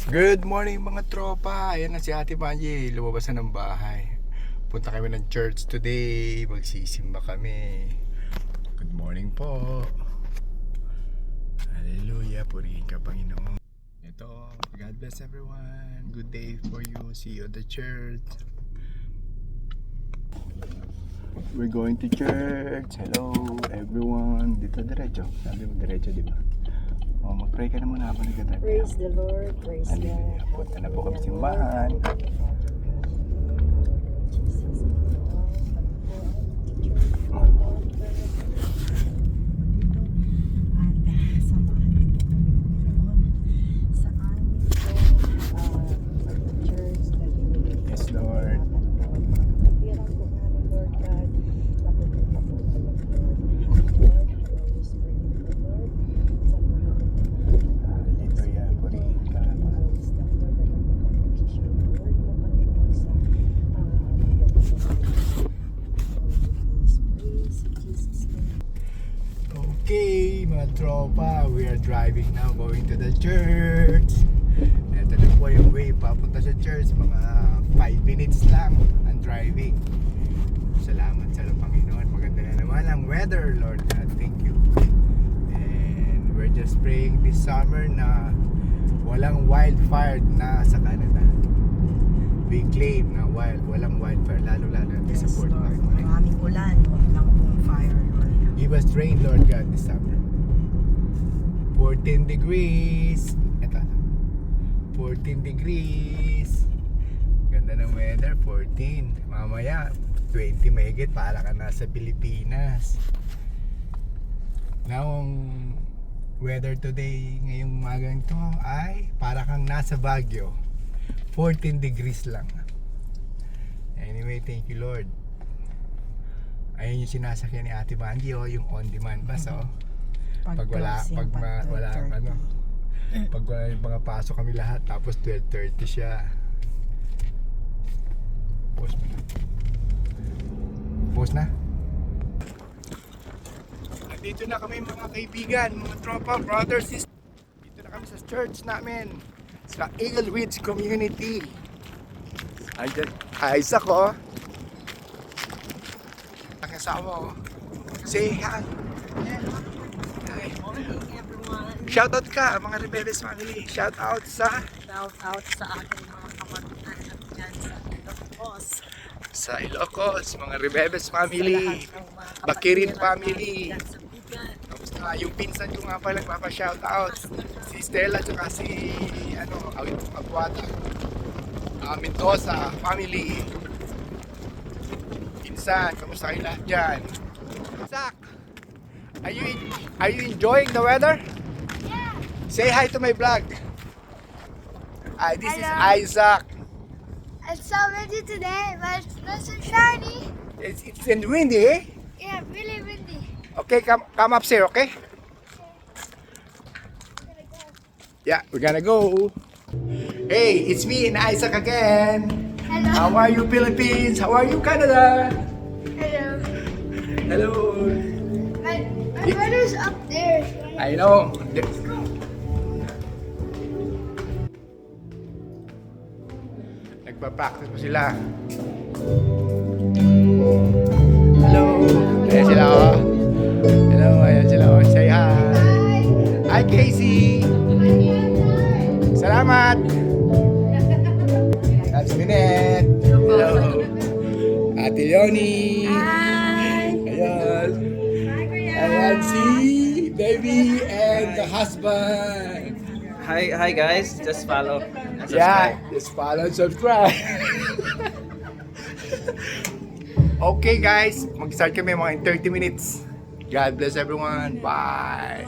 Good morning mga tropa. Ayan na si Ate Banji, lumabas na ng bahay. Punta kami ng church today. Magsisimba kami. Good morning po. Hallelujah. Purihin ka Panginoon. Ito, God bless everyone. Good day for you. See you at the church. We're going to church. Hello everyone. Dito diretso. Sabi mo diretso, di ba? O, mag-pray ka na muna ako nagkatabi. Praise the Lord, praise Hallelujah. God. Punta na po kami simbahan. Yes, Lord. Hallelujah. Purihin ka. Okay, mga tropa, we are driving now going to the church. Ito na po yung way papunta sa church. Mga 5 minutes lang ang driving. Salamat sa Panginoon. Maganda na naman ang weather, Lord God. Thank you. And we're just praying this summer na walang wildfire na sa Canada. We claim na walang wildfire, lalo-lalo natin sa Fort McMurray. Maraming ulan, huwag lang pong fire, Lord. Give us rain, Lord God, this summer. 14 degrees. Ito. 14 degrees. Ganda ng weather, 14. Mamaya, 20 mahigit para ka nasa Pilipinas. Now, ang weather today, ngayong umagang to ay para kang nasa Baguio. 14 degrees lang. Anyway, thank you Lord. Ayun yung sinasakyan ni Ate Banji, yung on-demand bus, Pag wala ang ano, pag wala yung mga pasok kami lahat, tapos 12:30 siya. Pause mo na. Pause na. Dito na kami mga kaibigan, mga tropa, brothers, sisters. Dito na kami sa church namin, sa Eagle Ridge Community. Andyan, Isaac, ang kasama, say hi. Hi. Shoutout ka, mga Rebeldes family. Shoutout sa aking mga kamag-anak dyan sa Ilocos. sa Ilocos, mga Rebeldes family. Bakirin family. Kamusta? Yung pinsan ko nga pala nagpapa-shoutout. Si Stella at si Abuada. Mendoza family. Pinsan, kamusta kayo lahat dyan? Zach, are you enjoying the weather? Yeah. Say hi to my vlog. This is Hello. Isaac. It's so windy today, but it's nice and shiny. It's in windy, eh? Yeah, really windy. Okay, come upstairs, okay? Yeah, we're gonna go. Hey, it's me and Isaac again. Hello. How are you, Philippines? How are you, Canada? Hello. Hello. My brother's up there. I know. Nagpa-practice pa sila. Hello. Ayan sila, Hello, ayan sila, Say hi. Hi. Hi, Casey. Salamat. That's Minette. Hello. Ate Leonie. Hi. Ayan. Ayan si baby and the husband. Hi guys, just follow and Yeah, subscribe. just follow and subscribe. Okay guys, mag-start kami mga in 30 minutes. God bless everyone. Bye.